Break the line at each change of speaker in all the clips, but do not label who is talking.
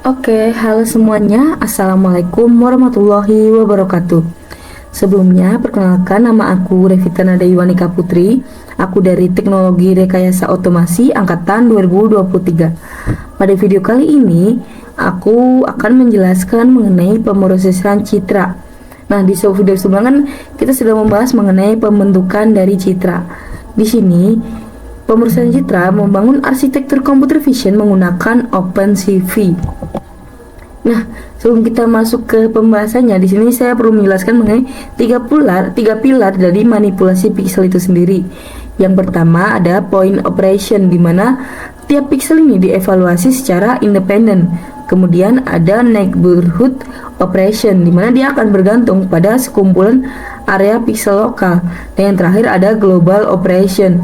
Oke, halo semuanya. Assalamualaikum warahmatullahi wabarakatuh. Sebelumnya, perkenalkan nama aku Revita Nadayuwanika Putri. Aku dari Teknologi Rekayasa Otomasi Angkatan 2023. Pada video kali ini, aku akan menjelaskan mengenai pemrosesan citra. Nah, di video sebelumnya kan kita sudah membahas mengenai pembentukan dari citra. Di sini, pemrosesan citra membangun arsitektur computer vision menggunakan OpenCV. Nah, sebelum kita masuk ke pembahasannya, di sini saya perlu menjelaskan mengenai tiga pilar dari manipulasi pixel itu sendiri. Yang pertama ada point operation, di mana tiap pixel ini dievaluasi secara independen. Kemudian ada neighborhood operation, di mana dia akan bergantung pada sekumpulan area pixel lokal. Dan yang terakhir ada global operation,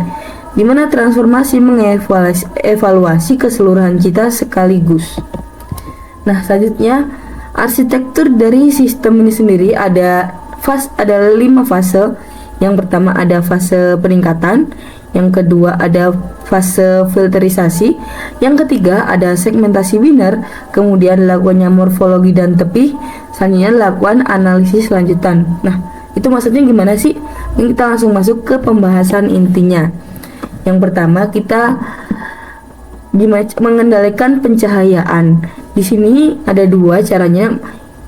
di mana transformasi mengevaluasi keseluruhan kita sekaligus. Nah, selanjutnya arsitektur dari sistem ini sendiri ada 5 fase. Yang pertama ada fase peningkatan, yang kedua ada fase filterisasi, yang ketiga ada segmentasi biner, kemudian dilakukannya morfologi dan tepi, selanjutnya dilakukan analisis lanjutan. Nah, itu maksudnya gimana sih? Ini kita langsung masuk ke pembahasan intinya. Yang pertama kita mengendalikan pencahayaan. Di sini ada dua caranya,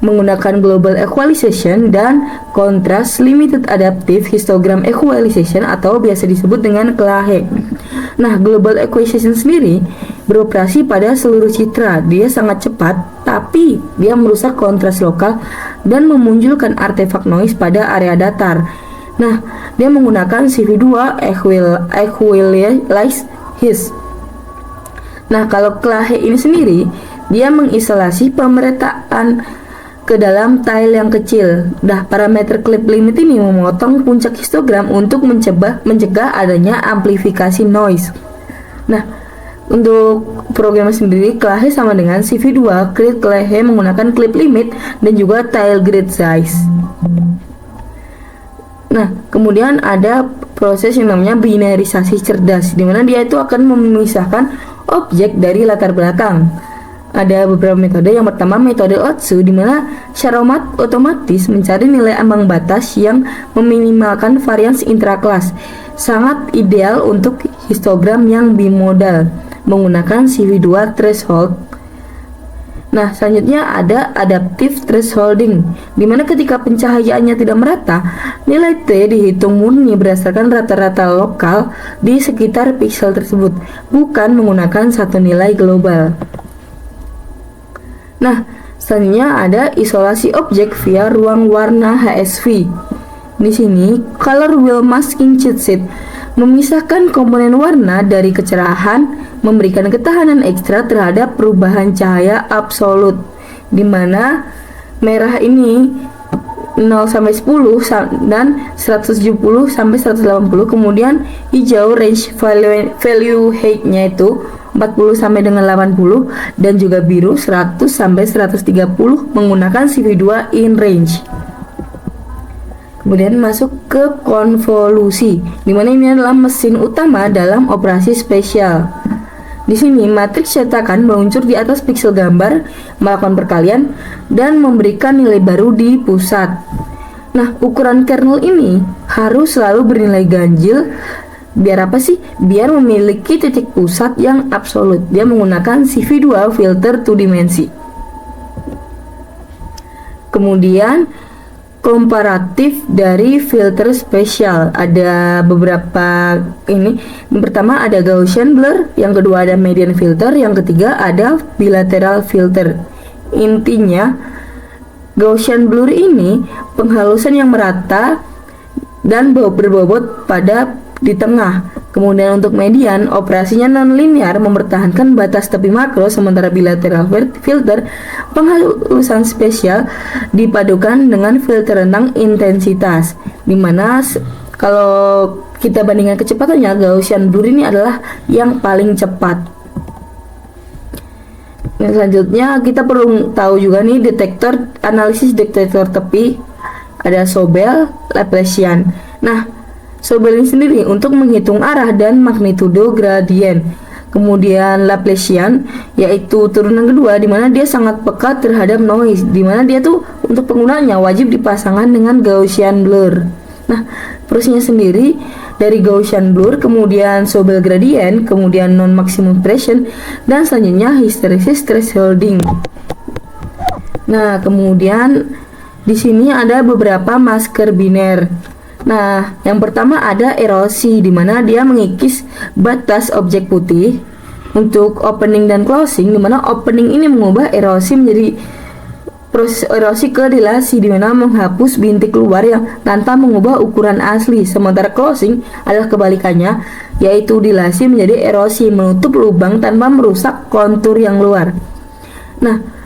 menggunakan global equalization dan contrast limited adaptive histogram equalization atau biasa disebut dengan CLAHE. Nah, global equalization sendiri beroperasi pada seluruh citra. Dia sangat cepat, tapi dia merusak kontras lokal dan memunculkan artefak noise pada area datar. Nah, dia menggunakan CV2 equalize his. Nah, kalau CLAHE ini sendiri, dia mengisolasi pemerataan ke dalam tile yang kecil. Nah, parameter clip limit ini memotong puncak histogram untuk mencegah adanya amplifikasi noise. Nah, untuk program sendiri, CLAHE sama dengan CV2. CLAHE menggunakan clip limit dan juga tile grid size. Nah, kemudian ada proses yang namanya binarisasi cerdas, di mana dia itu akan memisahkan objek dari latar belakang. Ada beberapa metode. Yang pertama metode Otsu, di mana secara otomatis mencari nilai ambang batas yang meminimalkan varians intrakelas. Sangat ideal untuk histogram yang bimodal menggunakan CV2 threshold. Nah, selanjutnya ada adaptive thresholding, di mana ketika pencahayaannya tidak merata, nilai T dihitung murni berdasarkan rata-rata lokal di sekitar pixel tersebut, bukan menggunakan satu nilai global. Nah, selanjutnya ada isolasi objek via ruang warna HSV. Di sini, color wheel masking cheat sheet memisahkan komponen warna dari kecerahan, memberikan ketahanan ekstra terhadap perubahan cahaya absolut, di mana merah ini 0 sampai 10 dan 170 sampai 180, kemudian hijau range value height-nya itu 40 sampai dengan 80, dan juga biru 100 sampai 130 menggunakan CV2 in range. Kemudian masuk ke konvolusi, di mana ini adalah mesin utama dalam operasi spesial. Di sini matriks cetakan meluncur di atas pixel gambar, melakukan perkalian dan memberikan nilai baru di pusat. Nah, ukuran kernel ini harus selalu bernilai ganjil. Biar apa sih? Biar memiliki titik pusat yang absolut. Dia menggunakan CV2 filter 2 dimensi. Kemudian komparatif dari filter spesial, ada beberapa ini. Yang pertama ada Gaussian blur, yang kedua ada median filter, yang ketiga ada bilateral filter. Intinya Gaussian blur ini penghalusan yang merata dan berbobot pada di tengah. Kemudian untuk median, operasinya non-linear mempertahankan batas tepi makro, sementara bilateral filter penghalusan spesial dipadukan dengan filter rentang intensitas, dimana kalau kita bandingkan kecepatannya, Gaussian blur ini adalah yang paling cepat. Nah, selanjutnya kita perlu tahu juga nih analisis detektor tepi. Ada Sobel, Laplacian. Nah, Sobel ini sendiri untuk menghitung arah dan magnitudo gradien. Kemudian Laplacian yaitu turunan kedua di mana dia sangat peka terhadap noise, di mana dia tuh untuk penggunanya wajib dipasangkan dengan Gaussian blur. Nah, prosesnya sendiri dari Gaussian blur, kemudian Sobel gradient, kemudian non maximum pressure, dan selanjutnya hysteresis thresholding. Nah, kemudian di sini ada beberapa masker biner. Nah, yang pertama ada erosi, di mana dia mengikis batas objek putih. Untuk opening dan closing, di mana opening ini mengubah erosi menjadi proses erosi ke dilasi, di mana menghapus bintik luar yang tanpa mengubah ukuran asli. Sementara closing adalah kebalikannya, yaitu dilasi menjadi erosi, menutup lubang tanpa merusak kontur yang luar. Nah,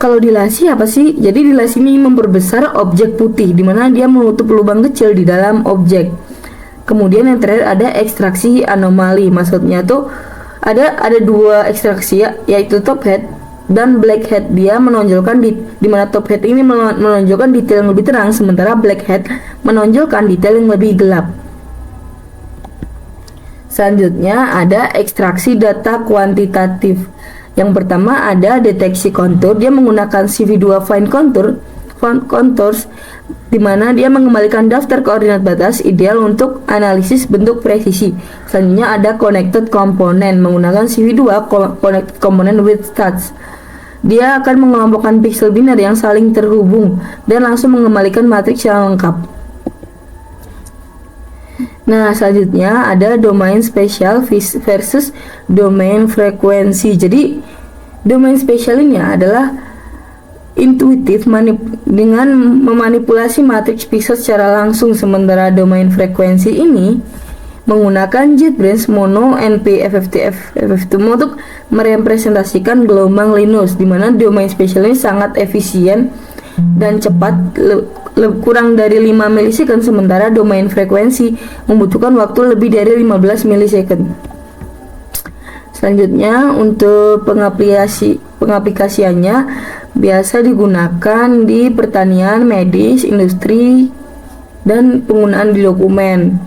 kalau dilasi apa sih? Jadi dilasi ini memperbesar objek putih, di mana dia menutup lubang kecil di dalam objek. Kemudian yang terakhir ada ekstraksi anomali. Maksudnya tuh ada dua ekstraksi yaitu top hat dan black hat. Dia menonjolkan di mana top hat ini menonjolkan detail yang lebih terang, sementara black hat menonjolkan detail yang lebih gelap. Selanjutnya ada ekstraksi data kuantitatif. Yang pertama ada deteksi kontur. Dia menggunakan CV2 Fine Contours, di mana dia mengembalikan daftar koordinat batas ideal untuk analisis bentuk presisi. Selanjutnya ada Connected Component, menggunakan CV2 Connected Component with Stats. Dia akan mengelompokkan pixel biner yang saling terhubung dan langsung mengembalikan matriks yang lengkap. Nah, selanjutnya ada domain spesial versus domain frekuensi. Jadi, domain spesial ini adalah intuitif dengan memanipulasi matriks pixel secara langsung, sementara domain frekuensi ini menggunakan JetBrains Mono NP FFT untuk merepresentasikan gelombang Linus, di mana domain spesial ini sangat efisien dan cepat, kurang dari 5 milisecond, sementara domain frekuensi membutuhkan waktu lebih dari 15 milisecond. Selanjutnya untuk pengaplikasiannya biasa digunakan di pertanian, medis, industri, dan penggunaan di dokumen.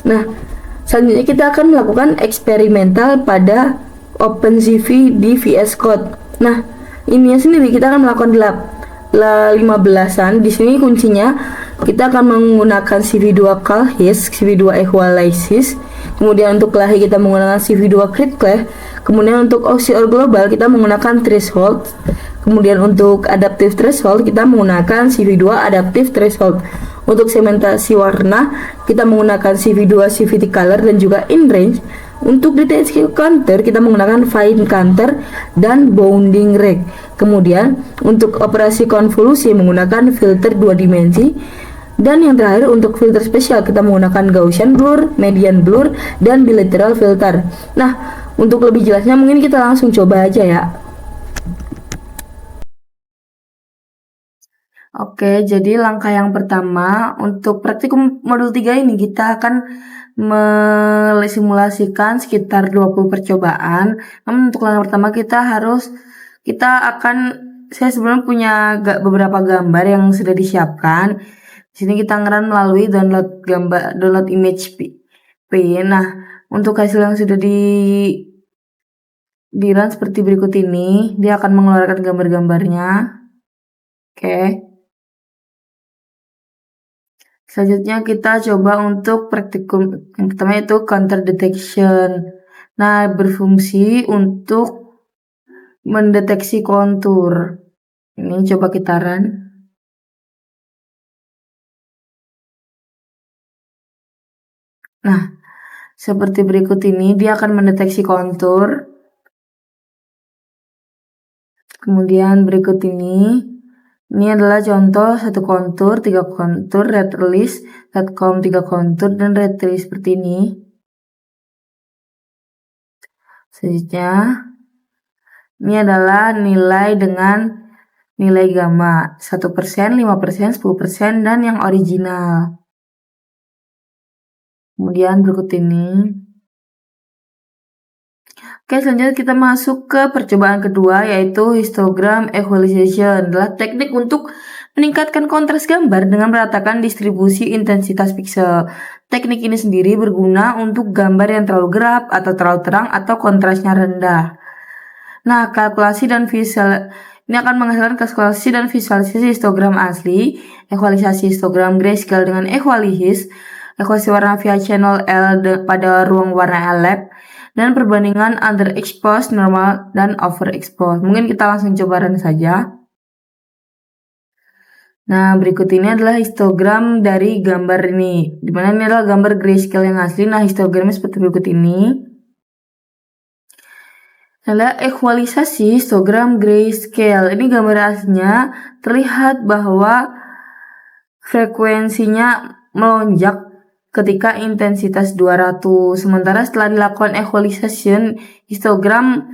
Nah, selanjutnya kita akan melakukan eksperimental pada OpenCV di VS Code. Nah, ini sendiri kita akan melakukan 15-an. Di sini kuncinya kita akan menggunakan CV2 Calhis, CV2 Equalizes. Kemudian untuk Clahe kita menggunakan CV2 Crit-Clah. Kemudian untuk OCR global kita menggunakan Threshold. Kemudian untuk Adaptive Threshold kita menggunakan CV2 Adaptive Threshold. Untuk segmentasi warna kita menggunakan CV2 CVT Color dan juga InRange. Untuk deteksi counter kita menggunakan Fine Counter dan Bounding Reg. Kemudian untuk operasi konvolusi menggunakan filter 2 dimensi. Dan yang terakhir untuk filter spesial kita menggunakan Gaussian Blur, Median Blur, dan Bilateral Filter. Nah, untuk lebih jelasnya mungkin kita langsung coba aja ya. Oke, jadi langkah yang pertama untuk praktikum modul 3 ini kita akan mesimulasikan sekitar 20 percobaan. Namun untuk langkah pertama saya sebelumnya punya beberapa gambar yang sudah disiapkan. Di sini kita ngeran melalui download image P. Nah, untuk hasil yang sudah di run seperti berikut ini, dia akan mengeluarkan gambar-gambarnya. Oke. Selanjutnya kita coba untuk praktikum yang pertama yaitu counter detection. Nah, berfungsi untuk mendeteksi kontur. Ini coba kita run. Nah, seperti berikut ini dia akan mendeteksi kontur. Kemudian berikut ini adalah contoh 1 kontur, 3 kontur, red release, redcom 3 kontur, dan red release seperti ini. Selanjutnya, ini adalah nilai dengan nilai gamma 1%, 5%, 10%, dan yang original. Kemudian berikut ini. Oke, selanjutnya kita masuk ke percobaan kedua yaitu histogram equalization. Adalah teknik untuk Meningkatkan kontras gambar dengan meratakan distribusi intensitas piksel. Teknik ini sendiri berguna untuk gambar yang terlalu gelap atau terlalu terang atau kontrasnya rendah. Nah, kalkulasi dan visual ini akan menghasilkan kalkulasi dan visualisasi histogram asli, ekualisasi histogram grayscale dengan equalisis, ekualisasi warna via channel L pada ruang warna lab, dan perbandingan underexposed, normal, dan overexposed. Mungkin kita langsung coba run saja. Nah, berikut ini adalah histogram dari gambar ini. Dimana ini adalah gambar grayscale yang asli. Nah, histogramnya seperti berikut ini. Adalah ekualisasi histogram grayscale. Ini gambar aslinya terlihat bahwa frekuensinya melonjak ketika intensitas 200. Sementara setelah dilakukan equalization, histogram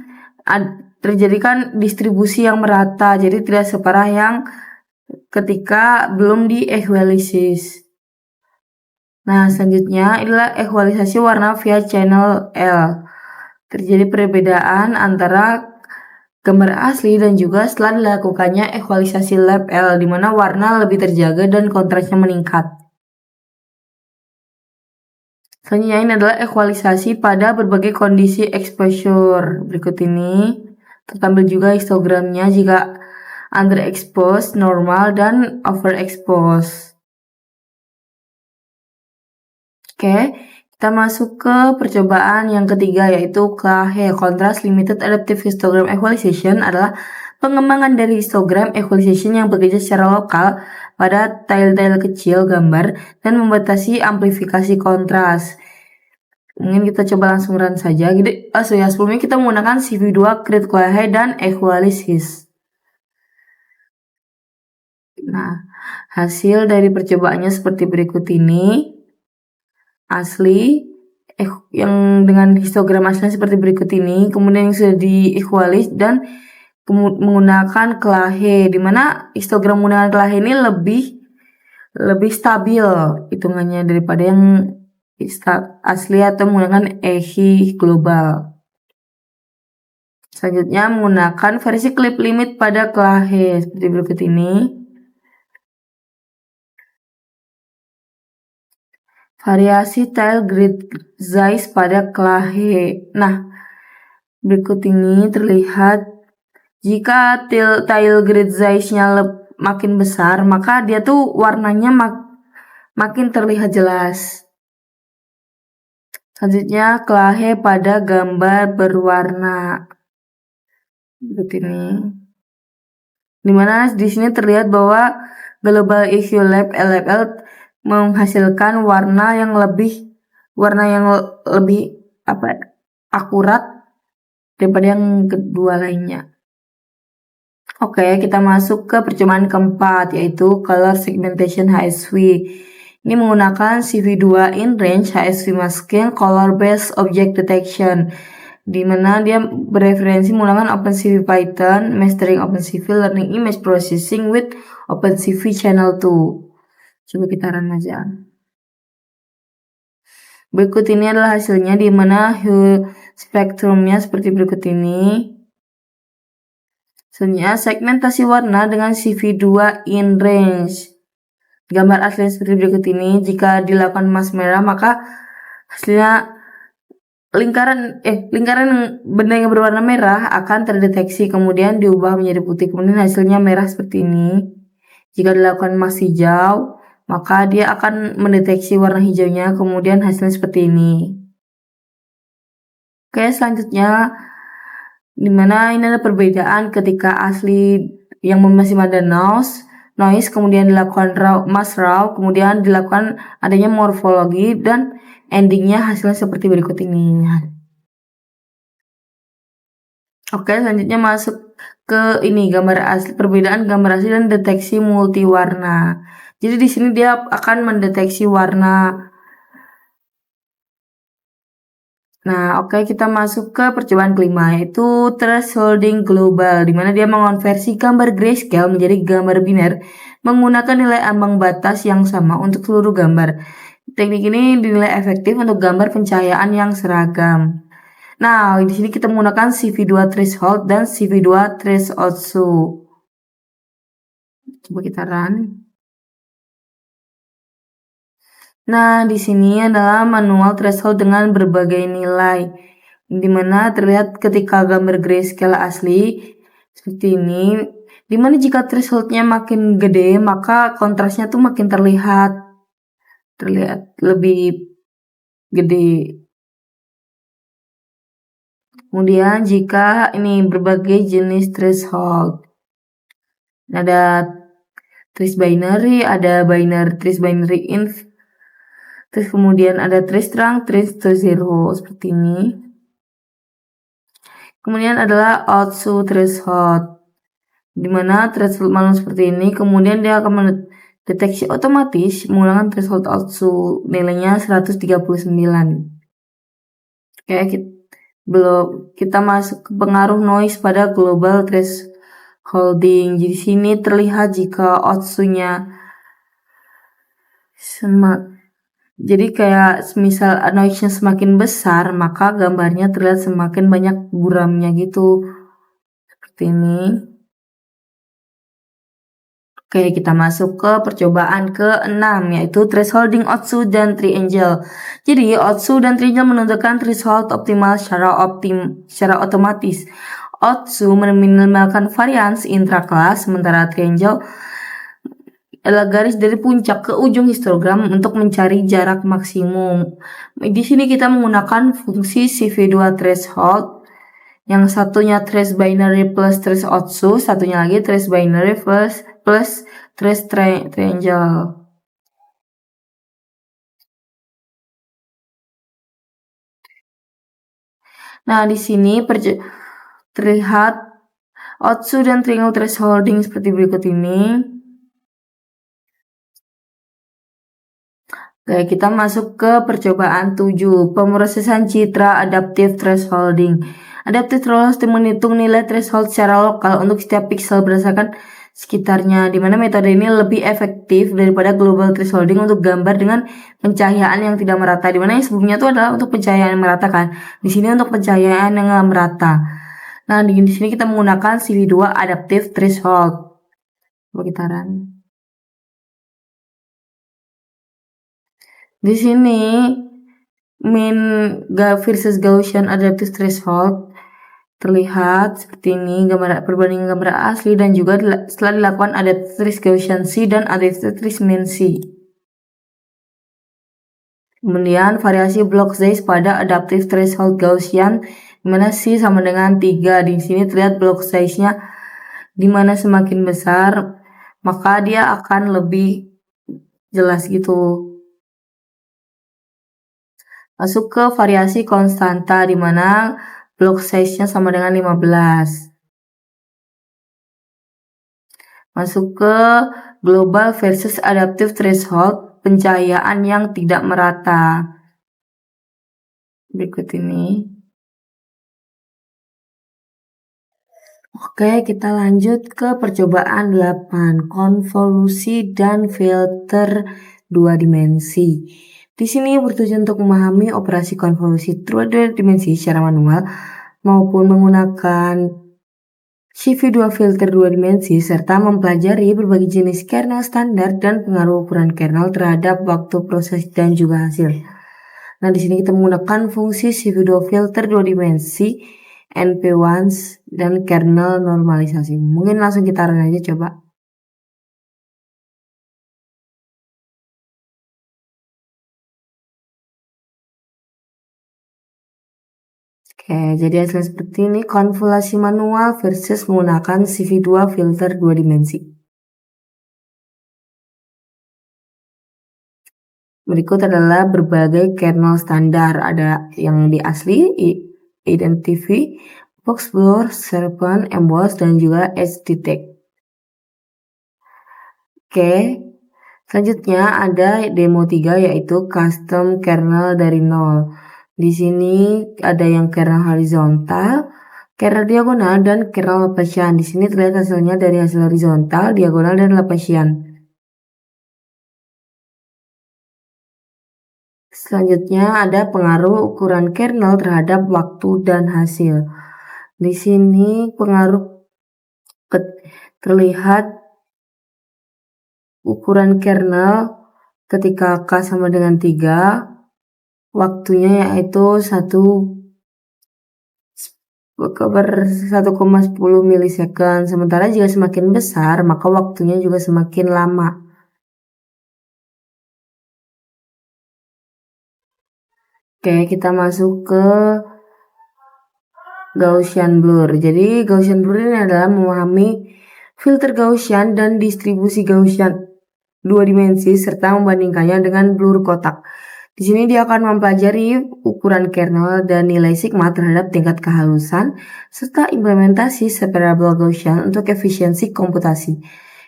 terjadikan distribusi yang merata. Jadi tidak separah yang ketika belum diequalisis. Nah, selanjutnya adalah ekualisasi warna via channel L. Terjadi perbedaan antara gambar asli dan juga setelah dilakukannya ekualisasi lab L, di mana warna lebih terjaga dan kontrasnya meningkat. Selanjutnya ini adalah ekualisasi pada berbagai kondisi exposure. Berikut ini tertampil juga histogramnya jika underexposed, normal, dan overexposed. Oke, kita masuk ke percobaan yang ketiga, yaitu KLAHE, Contrast Limited Adaptive Histogram Equalization, adalah pengembangan dari histogram equalization yang bekerja secara lokal pada tile-tile kecil gambar dan membatasi amplifikasi kontras. Mungkin kita coba langsung run saja. Jadi, sebelumnya kita menggunakan CV2, Create KLAHE, dan Equalisis. Nah, hasil dari percobaannya seperti berikut ini. Asli yang dengan histogram asli seperti berikut ini, kemudian yang sudah di-equalize dan menggunakan KLAHE, di mana histogram menggunakan KLAHE ini lebih stabil hitungannya daripada yang asli atau menggunakan EHI global. Selanjutnya menggunakan versi clip limit pada KLAHE seperti berikut ini. Variasi tile grid size pada KLAHE. Nah, berikut ini terlihat jika tile grid size-nya makin besar, maka dia tuh warnanya makin terlihat jelas. Selanjutnya KLAHE pada gambar berwarna. Berikut ini. Dimana di sini terlihat bahwa Global Issue Lab LFL menghasilkan warna yang lebih akurat daripada yang kedua lainnya. Oke, kita masuk ke percobaan keempat, yaitu Color Segmentation HSV. Ini menggunakan CV2 in range HSV masking Color Based Object Detection, di mana dia bereferensi menggunakan OpenCV Python, Mastering OpenCV, Learning Image Processing with OpenCV Channel 2. Coba kita run aja. Berikut ini adalah hasilnya, di mana hue spektrumnya seperti berikut ini. Selanjutnya segmentasi warna dengan CV2 in range. Gambar asli seperti berikut ini. Jika dilakukan emas merah, maka hasilnya lingkaran benda yang berwarna merah akan terdeteksi, kemudian diubah menjadi putih, kemudian hasilnya merah seperti ini. Jika dilakukan emas hijau, maka dia akan mendeteksi warna hijaunya, kemudian hasilnya seperti ini. Oke, selanjutnya dimana ini ada perbedaan ketika asli yang masih ada noise, kemudian dilakukan mass raw, kemudian dilakukan adanya morfologi, dan endingnya hasilnya seperti berikut ini. Oke, selanjutnya masuk ke ini gambar asli, perbedaan gambar asli dan deteksi multiwarna. Jadi di sini dia akan mendeteksi warna. Nah, oke, kita masuk ke percobaan kelima, yaitu thresholding global, di mana dia mengonversi gambar grayscale menjadi gambar biner menggunakan nilai ambang batas yang sama untuk seluruh gambar. Teknik ini dinilai efektif untuk gambar pencahayaan yang seragam. Nah, di sini kita menggunakan CV2 threshold dan CV2 threshold. Coba kita run. Nah, di sini adalah manual threshold dengan berbagai nilai, di mana terlihat ketika gambar grayscale asli seperti ini, di mana jika thresholdnya makin gede, maka kontrasnya tuh makin terlihat lebih gede. Kemudian jika ini berbagai jenis threshold, ada trace binary, ada trace binary inf, terus kemudian ada trace terang, trace to zero seperti ini. Kemudian adalah outsu threshold, di mana threshold manual seperti ini. Kemudian dia akan mendeteksi otomatis menggunakan threshold outsu, nilainya 139. Kayak kita masuk ke pengaruh noise pada global thresholding. Jadi sini terlihat jika outsu-nya jadi kayak misal noise-nya semakin besar, maka gambarnya terlihat semakin banyak buramnya gitu. Seperti ini. Oke, kita masuk ke percobaan ke-6, yaitu thresholding outsu dan triangle. Jadi, outsu dan triangle menentukan threshold optimal secara otomatis. Outsu meminimalkan varians intrakelas, sementara triangle adalah garis dari puncak ke ujung histogram untuk mencari jarak maksimum. Di sini kita menggunakan fungsi CV2 threshold. Yang satunya trace binary plus trace outsu, satunya lagi trace binary plus trace triangle. Nah, di sini terlihat outsu dan triangle thresholding seperti berikut ini. Oke, kita masuk ke percobaan 7, pemrosesan citra adaptive thresholding. Adaptive thresholding menghitung nilai threshold secara lokal untuk setiap pixel berdasarkan sekitarnya, di mana metode ini lebih efektif daripada global thresholding untuk gambar dengan pencahayaan yang tidak merata, di mana yang sebelumnya itu adalah untuk pencahayaan yang merata kan. Di sini untuk pencahayaan yang merata. Nah, di sini kita menggunakan CV2 adaptive threshold. Coba kita run. Di sini mean versus Gaussian adaptive threshold terlihat seperti ini, perbandingan gambar asli dan juga setelah dilakukan adaptive Gaussian C dan adaptive mean C. Kemudian variasi block size pada adaptive threshold Gaussian, di mana C sama dengan 3. Di sini terlihat block size-nya, di mana semakin besar maka dia akan lebih jelas gitu. Masuk ke variasi konstanta, di mana block size-nya sama dengan 15. Masuk ke global versus adaptive threshold, pencahayaan yang tidak merata. Berikut ini. Oke, kita lanjut ke percobaan 8, konvolusi dan filter 2 dimensi. Di sini bertujuan untuk memahami operasi konvolusi 2 dimensi secara manual maupun menggunakan CV2 filter 2 dimensi serta mempelajari berbagai jenis kernel standar dan pengaruh ukuran kernel terhadap waktu proses dan juga hasil. Nah, di sini kita menggunakan fungsi CV2 filter 2 dimensi, NP1 dan kernel normalisasi. Mungkin langsung kita run aja coba. Oke, jadi hasilnya seperti ini, konvolasi manual versus menggunakan CV2 filter 2 dimensi. Berikut adalah berbagai kernel standar, ada yang di asli, Identify, Boxblur, Serpent, Emboss, dan juga Edge-Detect. Oke, selanjutnya ada demo 3 yaitu custom kernel dari nol. Di sini ada yang kernel horizontal, kernel diagonal, dan kernel Laplacian. Di sini terlihat hasilnya dari hasil horizontal, diagonal, dan Laplacian. Selanjutnya ada pengaruh ukuran kernel terhadap waktu dan hasil. Di sini pengaruh terlihat ukuran kernel ketika K sama dengan 3, waktunya yaitu 1,10 milisecond. Sementara jika semakin besar, maka waktunya juga semakin lama. Oke, kita masuk ke Gaussian blur. Jadi Gaussian blur ini adalah memahami filter Gaussian dan distribusi Gaussian dua dimensi serta membandingkannya dengan blur kotak. Di sini dia akan mempelajari ukuran kernel dan nilai sigma terhadap tingkat kehalusan serta implementasi separable Gaussian untuk efisiensi komputasi.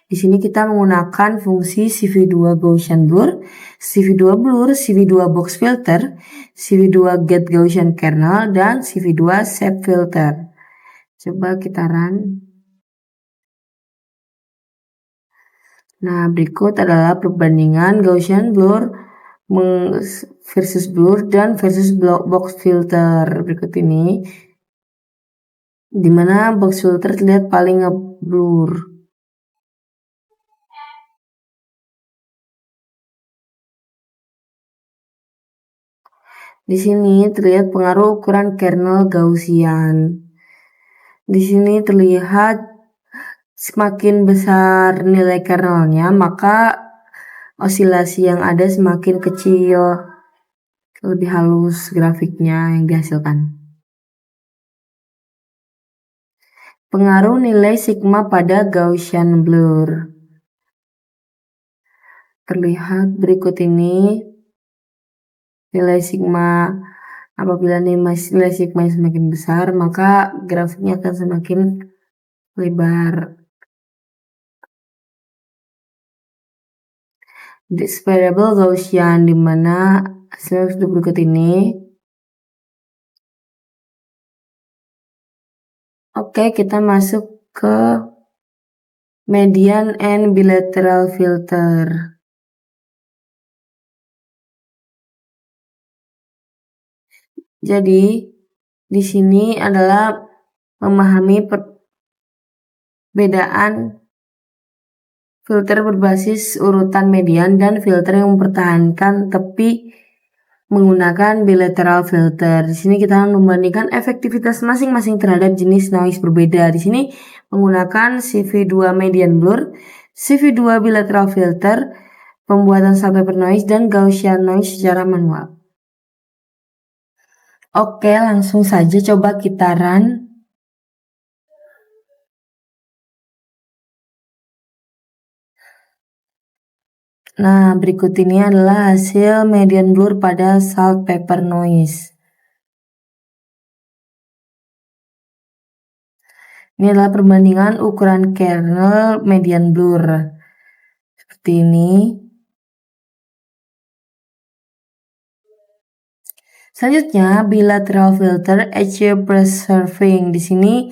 Di sini kita menggunakan fungsi CV2 Gaussian blur, CV2 blur, CV2 box filter, CV2 get Gaussian kernel, dan CV2 shape filter. Coba kita run. Nah, berikut adalah perbandingan Gaussian blur versus blur dan versus box filter. Berikut ini, dimana box filter terlihat paling ngeblur. Di sini terlihat pengaruh ukuran kernel Gaussian. Di sini terlihat semakin besar nilai kernelnya, maka osilasi yang ada semakin kecil, lebih halus grafiknya yang dihasilkan. Pengaruh nilai sigma pada Gaussian blur. Terlihat berikut ini nilai sigma. Apabila nilai sigma semakin besar, maka grafiknya akan semakin lebar. Separable Gaussian, dimana hasilnya berikut ini. Oke, kita masuk ke median and bilateral filter. Jadi, di sini adalah memahami perbedaan filter berbasis urutan median dan filter yang mempertahankan tepi menggunakan bilateral filter. Di sini kita membandingkan efektivitas masing-masing terhadap jenis noise berbeda. Di sini menggunakan CV2 median blur, CV2 bilateral filter, pembuatan sandpaper noise, dan Gaussian noise secara manual. Oke, langsung saja coba kita run. Nah, berikut ini adalah hasil median blur pada sandpaper noise. Ini adalah perbandingan ukuran kernel median blur. Seperti ini. Selanjutnya, bilateral filter edge preserving. Di sini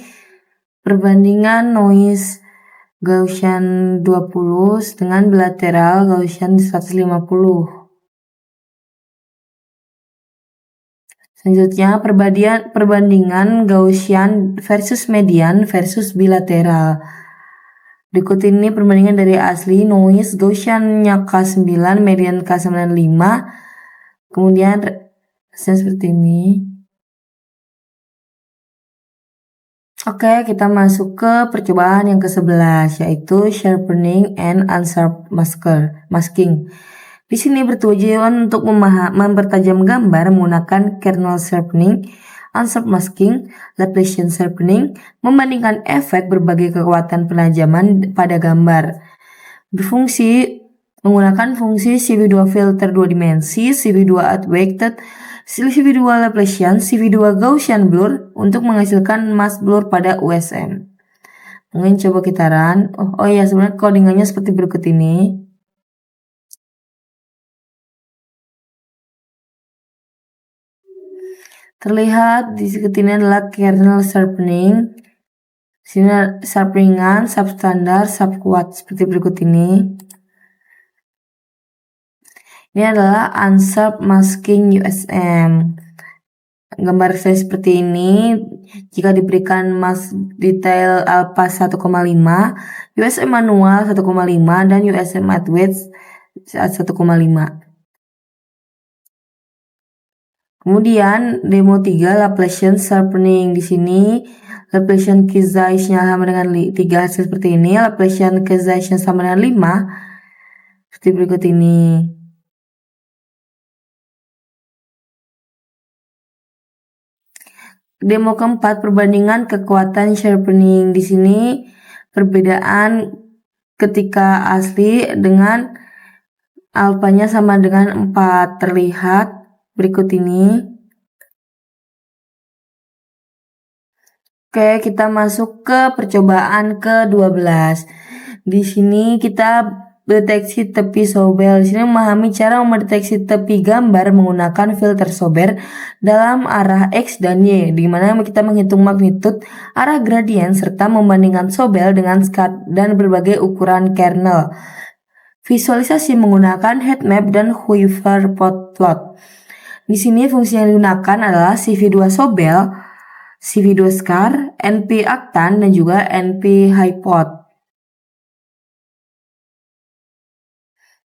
perbandingan noise Gaussian 20 dengan bilateral Gaussian 150. Selanjutnya, perbandingan Gaussian versus median versus bilateral. Berikut ini perbandingan dari asli noise Gaussian-nya K9, median K95. Kemudian seperti ini. Oke, kita masuk ke percobaan yang ke-11, yaitu sharpening and unsharp masking. Di sini bertujuan untuk mempertajam gambar menggunakan kernel sharpening, unsharp masking, Laplacian sharpening, membandingkan efek berbagai kekuatan penajaman pada gambar. Menggunakan fungsi CV2 filter 2 dimensi, CV2 adweighted, CV2 Laplacian, CV2 Gaussian blur untuk menghasilkan mask blur pada USM. Mungkin coba kita run. Oh ya, sebenarnya codingannya seperti berikut ini. Terlihat di sini adalah kernel sharpening. Sini sharpeningan, substandar, subquad seperti berikut ini. Ini adalah unsharp masking USM. Gambar saya seperti ini. Jika diberikan mass detail alpha 1,5, USM manual 1,5 dan USM advanced 1,5. Kemudian demo 3 Laplacian sharpening. Di sini Laplacian quiz-nya sama dengan 3 hasil seperti ini. Laplacian quiz-nya sama dengan 5 seperti berikut ini. Demo keempat perbandingan kekuatan sharpening. Di sini perbedaan ketika asli dengan alfanya sama dengan 4 terlihat berikut ini. Oke, kita masuk ke percobaan ke-12. Di sini kita deteksi tepi sobel. Di sini memahami cara mendeteksi tepi gambar menggunakan filter sober dalam arah X dan Y, di mana kita menghitung magnitud, arah gradien, serta membandingkan sobel dengan skat dan berbagai ukuran kernel. Visualisasi menggunakan heat map dan Hoover plot. Di sini fungsi yang digunakan adalah CV2 sobel, CV2 scar, NP Actan, dan juga NP hypot.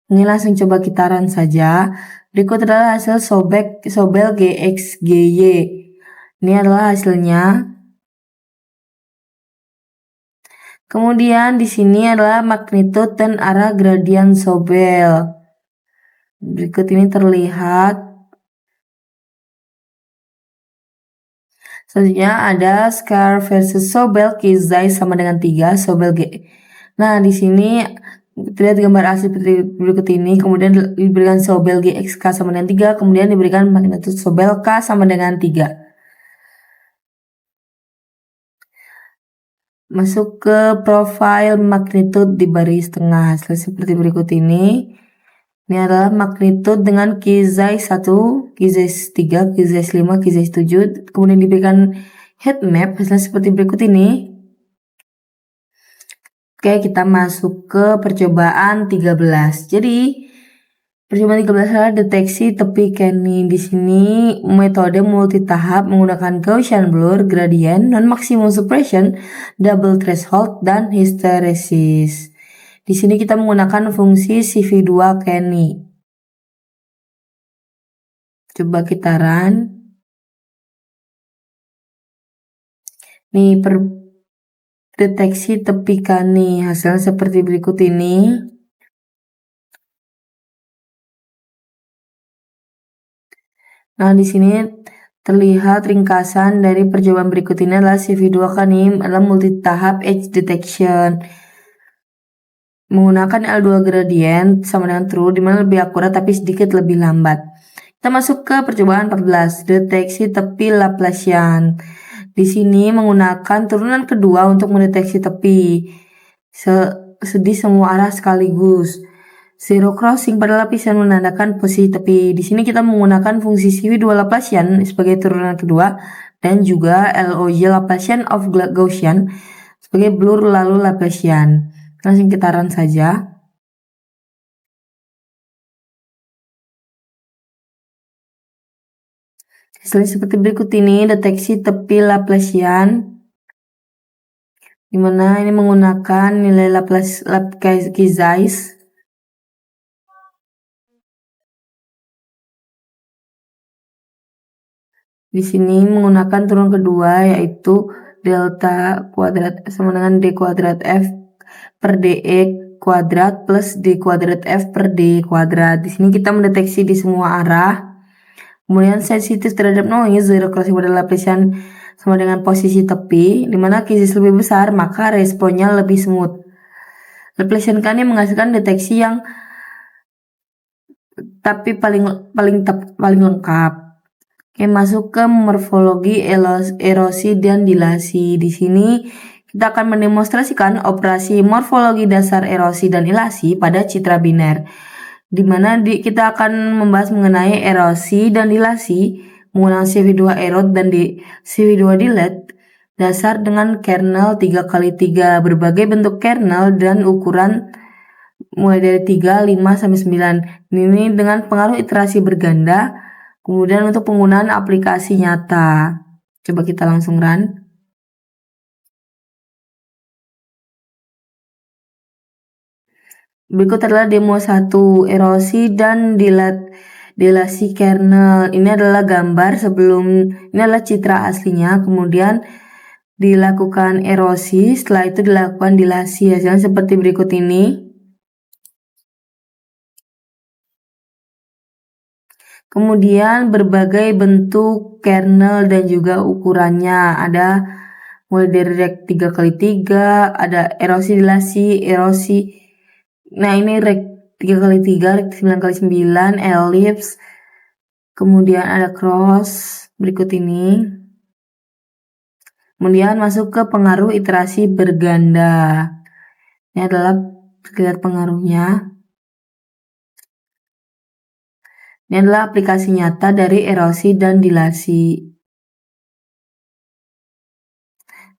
Ini langsung coba kita run saja. Berikut adalah hasil sobel GXGY. Ini adalah hasilnya. Kemudian di sini adalah magnitud dan arah gradien sobel. Berikut ini terlihat. Selanjutnya ada scar versus sobel Kizai sama dengan 3 sobel G. Nah, di sini terlihat gambar asli seperti berikut ini, kemudian diberikan sobel GXK sama dengan 3, kemudian diberikan magnitud sobel K sama dengan 3. Masuk ke profil magnitud di baris tengah, hasil seperti berikut ini. Ini adalah magnitud dengan Kizai 1, Kizai 3, Kizai 5, Kizai 7, kemudian diberikan heat map, hasilnya seperti berikut ini. Oke, kita masuk ke percobaan 13. Jadi, percobaan 13 adalah deteksi tepi Kenny. Di sini metode multi tahap menggunakan Gaussian blur, gradient, non-maximum suppression, double threshold, dan hysteresis. Di sini kita menggunakan fungsi CV2 Kenny. Coba kita run. Nih, deteksi tepi Kenny. Hasilnya seperti berikut ini. Nah, di sini terlihat ringkasan dari percobaan berikut ini adalah CV2 Kenny adalah multi tahap edge detection. Menggunakan L2 gradient sama dengan true, dimana lebih akurat tapi sedikit lebih lambat. Kita masuk ke percobaan 14, deteksi tepi Laplacian. Di sini menggunakan turunan kedua untuk mendeteksi tepi di semua arah sekaligus. Zero crossing pada lapisan menandakan posisi tepi. Di sini kita menggunakan fungsi CV2 Laplacian sebagai turunan kedua dan juga LOG Laplacian of Gaussian sebagai blur lalu Laplacian. Langsung kita run saja. Hasilnya seperti berikut ini, deteksi tepi Laplacian, dimana ini menggunakan nilai Laplace Kizais. Di sini menggunakan turun kedua yaitu delta kuadrat sama dengan d kuadrat f per dE kuadrat plus d kuadrat f per d kuadrat. Di sini kita mendeteksi di semua arah. Kemudian sensitif terhadap noise, zero crossing pada Laplacian sama dengan posisi tepi, dimana Kizais lebih besar maka responnya lebih smooth. Laplacian kan ini menghasilkan deteksi yang tapi paling lengkap. Oke, masuk ke morfologi erosi dan dilasi. Di sini kita akan mendemonstrasikan operasi morfologi dasar erosi dan dilasi pada citra biner, di mana kita akan membahas mengenai erosi dan dilasi menggunakan CV2 erode dan CV2 delete dasar dengan kernel 3x3, berbagai bentuk kernel dan ukuran mulai dari 3, 5, sampai 9. Ini dengan pengaruh iterasi berganda. Kemudian untuk penggunaan aplikasi nyata, coba kita langsung run. Berikut adalah demo 1, erosi dan dilasi kernel. Ini adalah gambar sebelum, ini adalah citra aslinya, kemudian dilakukan erosi, setelah itu dilakukan dilasi. Hasilnya seperti berikut ini. Kemudian berbagai bentuk kernel dan juga ukurannya. Ada mulai dari rek 3x3, ada erosi dilasi, erosi. Nah, ini rek 3x3, rek 9x9, ellipse. Kemudian ada cross berikut ini. Kemudian masuk ke pengaruh iterasi berganda. Ini adalah lihat pengaruhnya. Ini adalah aplikasi nyata dari erosi dan dilasi.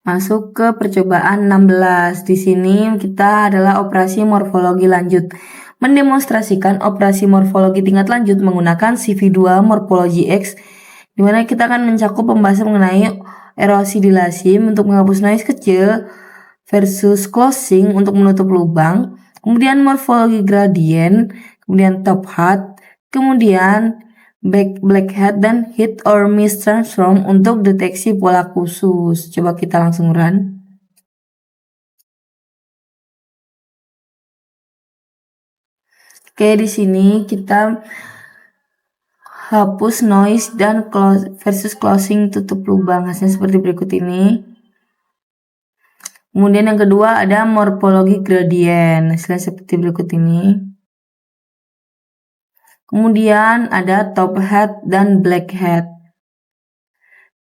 Masuk ke percobaan 16. Di sini kita adalah operasi morfologi lanjut. Mendemonstrasikan operasi morfologi tingkat lanjut menggunakan CV2 Morphology X, di mana kita akan mencakup pembahasan mengenai erosi dilasi untuk menghapus noise kecil versus closing untuk menutup lubang, kemudian morfologi gradient, kemudian top hat, kemudian black hat dan hit or miss transform untuk deteksi pola khusus. Coba kita langsung run. Oke, di sini kita hapus noise dan versus closing tutup lubang. Hasilnya seperti berikut ini. Kemudian yang kedua ada morfologi gradient. Hasilnya seperti berikut ini. Kemudian ada top hat dan black hat.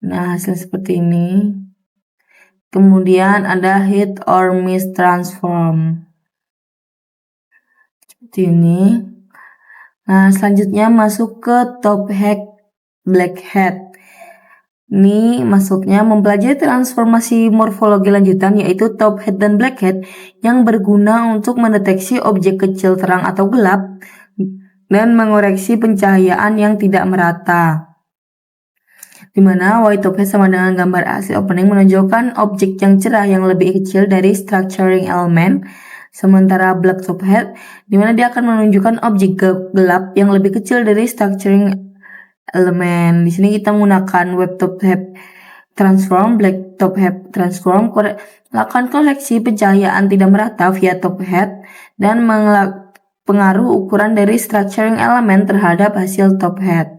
Nah, hasil seperti ini. Kemudian ada hit or miss transform. Seperti ini. Nah, selanjutnya masuk ke top hat, black hat. Ini masuknya mempelajari transformasi morfologi lanjutan yaitu top hat dan black hat yang berguna untuk mendeteksi objek kecil terang atau gelap dan mengoreksi pencahayaan yang tidak merata. Di mana white top hat sama dengan gambar asli opening menunjukkan objek yang cerah yang lebih kecil dari structuring element, sementara black top hat di mana dia akan menunjukkan objek gelap yang lebih kecil dari structuring element. Di sini kita menggunakan white top hat transform, black top hat transform, lakukan koleksi pencahayaan tidak merata via top hat dan pengaruh ukuran dari structuring element terhadap hasil top hat.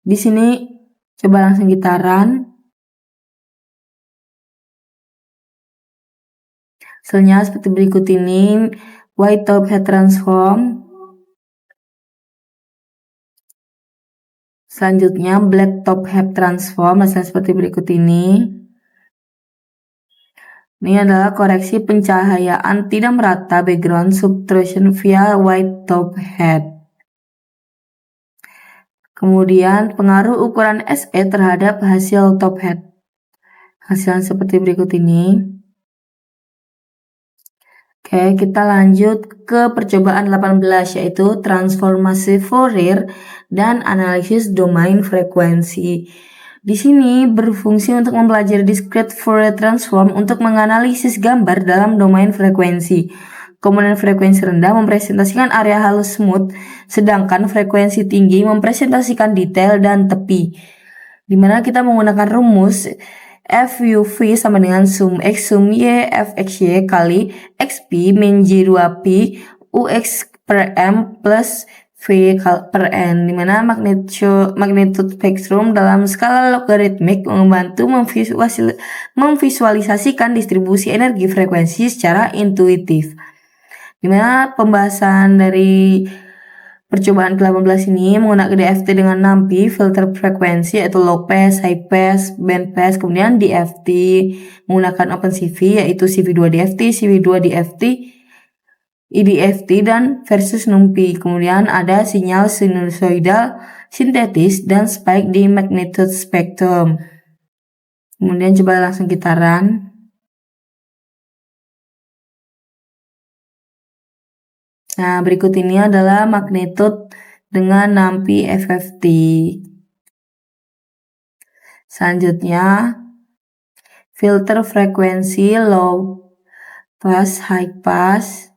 Di sini coba langsung kita run. Hasilnya seperti berikut ini. White top hat transform. Selanjutnya black top hat transform. Hasilnya seperti berikut ini. Ini adalah koreksi pencahayaan tidak merata background subtrusion via white top hat. Kemudian pengaruh ukuran SE terhadap hasil top hat. Hasilnya seperti berikut ini. Oke, kita lanjut ke percobaan 18 yaitu transformasi Fourier dan analisis domain frekuensi. Di sini berfungsi untuk mempelajari discrete Fourier transform untuk menganalisis gambar dalam domain frekuensi. Komponen frekuensi rendah mempresentasikan area halus smooth, sedangkan frekuensi tinggi mempresentasikan detail dan tepi. Dimana kita menggunakan rumus FUV sama dengan sum X sum Y FXY kali XP min J2P UX per M plus V per N, dimana magnitude spektrum dalam skala logaritmik membantu memvisualisasikan distribusi energi frekuensi secara intuitif. Dimana pembahasan dari percobaan ke-18 ini menggunakan DFT dengan 6P, filter frekuensi yaitu low pass, high pass, band pass, kemudian DFT menggunakan OpenCV yaitu CV2 DFT, CV2 DFT, IDFT dan versus NumPy. Kemudian ada sinyal sinusoidal, sintetis dan spike di magnitude spectrum. Kemudian coba langsung kita run. Nah, berikut ini adalah magnitude dengan NumPy FFT. Selanjutnya, filter frekuensi low pass, high pass.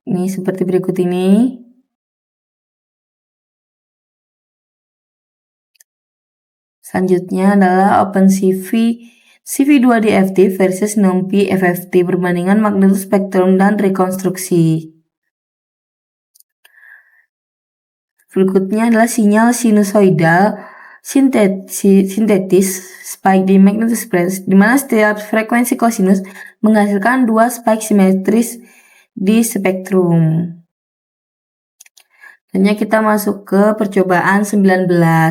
Ini seperti berikut ini. Selanjutnya adalah OpenCV CV2DFT versus NumPy FFT, perbandingan magnetospektrum dan rekonstruksi. Berikutnya adalah sinyal sinusoidal sintetis spike di magnetospektrum, di mana setiap frekuensi kosinus menghasilkan dua spike simetris di spektrum. Selanjutnya kita masuk ke percobaan 19.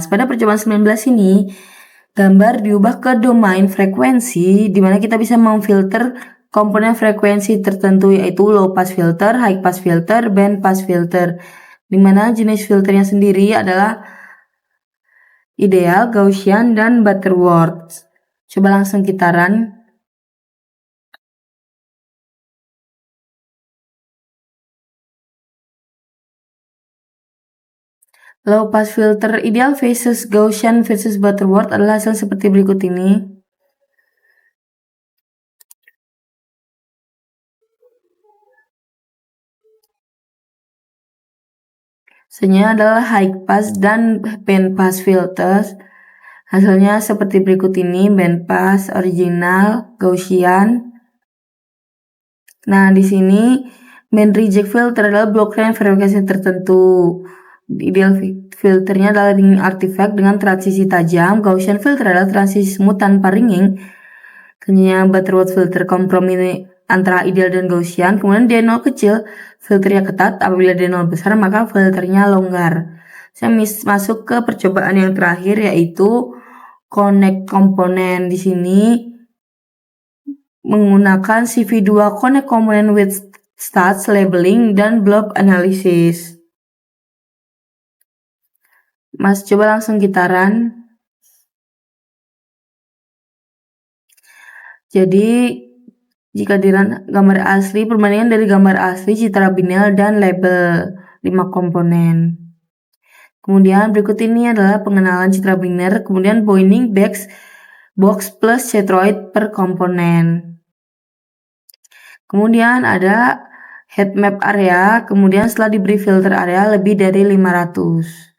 Pada percobaan 19 ini, gambar diubah ke domain frekuensi, di mana kita bisa memfilter komponen frekuensi tertentu, yaitu low pass filter, high pass filter, band pass filter, di mana jenis filternya sendiri adalah ideal, Gaussian, dan Butterworth. Coba langsung kita run. Low pass filter ideal versus Gaussian versus Butterworth adalah hasil seperti berikut ini. Hasilnya adalah high pass dan band pass filters. Hasilnya seperti berikut ini: band pass, original, Gaussian. Nah, di sini band reject filter adalah bloknya frekuensi tertentu. Ideal filternya adalah ringing artifact dengan transisi tajam. Gaussian filter adalah transisi smooth tanpa ringing. Kemudian Butterworth filter kompromi antara ideal dan Gaussian. Kemudian D0 kecil, filternya ketat. Apabila D0 besar, maka filternya longgar. Saya masuk ke percobaan yang terakhir, yaitu connect komponen. Di sini menggunakan CV2 connect komponen with stats, labeling, dan blob analysis. Mas, coba langsung kita run. Jadi, jika di run gambar asli, perbandingan dari gambar asli, citra binel, dan label 5 komponen. Kemudian berikut ini adalah pengenalan citra biner, kemudian binding box plus centroid per komponen. Kemudian ada head map area, kemudian setelah diberi filter area lebih dari 500.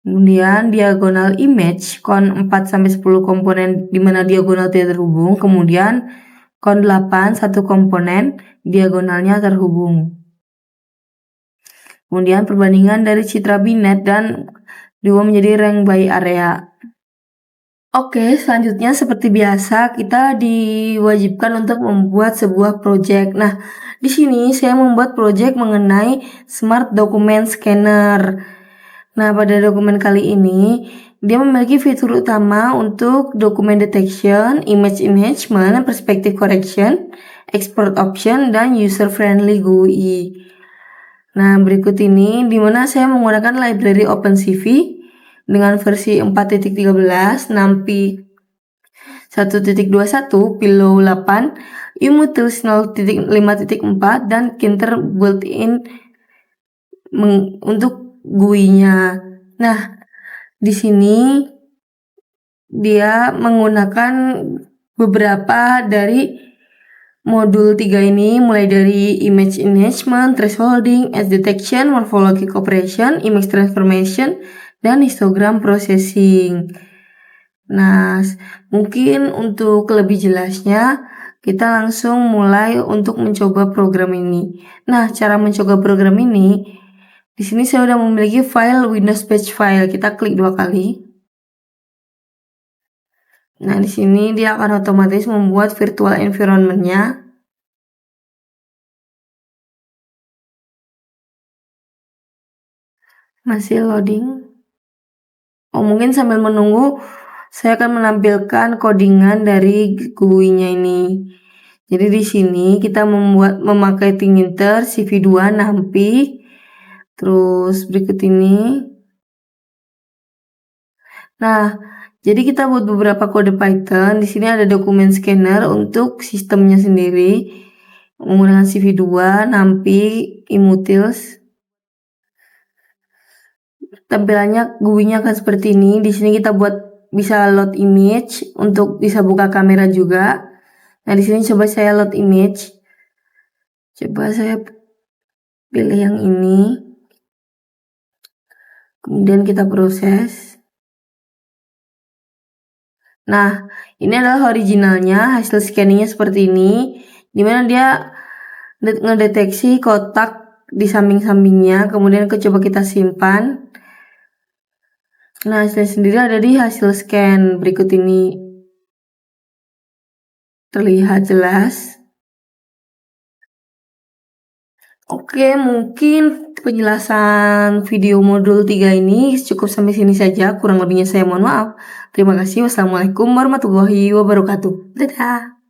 Kemudian diagonal image, kon 4-10 komponen di mana diagonal tidak terhubung. Kemudian kon 8, 1 komponen, diagonalnya terhubung. Kemudian perbandingan dari citra binet dan diubah menjadi rank by area. Oke, selanjutnya seperti biasa kita diwajibkan untuk membuat sebuah project. Nah, di sini saya membuat project mengenai Smart Document Scanner. Nah, pada dokumen kali ini, dia memiliki fitur utama untuk document detection, image enhancement, perspective correction, export option, dan user-friendly GUI. Nah, berikut ini dimana saya menggunakan library OpenCV dengan versi 4.13, NumPy 1.21, Pillow 8, Umutils 0.5.4, dan Kinter built-in untuk GUI-nya. Nah, di sini dia menggunakan beberapa dari modul 3 ini, mulai dari image enhancement, thresholding, edge detection, morphologic operation, image transformation, dan histogram processing. Nah, mungkin untuk lebih jelasnya kita langsung mulai untuk mencoba program ini. Nah, cara mencoba program ini, di sini saya sudah memiliki file Windows Batch File. Kita klik 2 kali. Nah, di sini dia akan otomatis membuat virtual environment-nya. Masih loading. Oh, mungkin sambil menunggu saya akan menampilkan codingan dari GUI-nya ini. Jadi di sini kita memakai Tinginter, CV2, NumPy. Terus berikut ini. Nah, jadi kita buat beberapa kode Python. Di sini ada dokumen scanner untuk sistemnya sendiri. Menggunakan CV2, NumPy, Umutils. tampilannya GUI-nya akan seperti ini. Di sini kita bisa load image untuk bisa buka kamera juga. Nah, di sini coba saya load image. Coba saya pilih yang ini. Kemudian kita proses. Nah, ini adalah originalnya, hasil scanningnya seperti ini, dimana dia ngedeteksi kotak di samping-sampingnya, kemudian coba kita simpan. Nah, hasilnya sendiri ada di hasil scan berikut ini, terlihat jelas. Oke, mungkin penjelasan video modul 3 ini cukup sampai sini saja. Kurang lebihnya saya mohon maaf. Terima kasih. Wassalamualaikum warahmatullahi wabarakatuh. Dadah.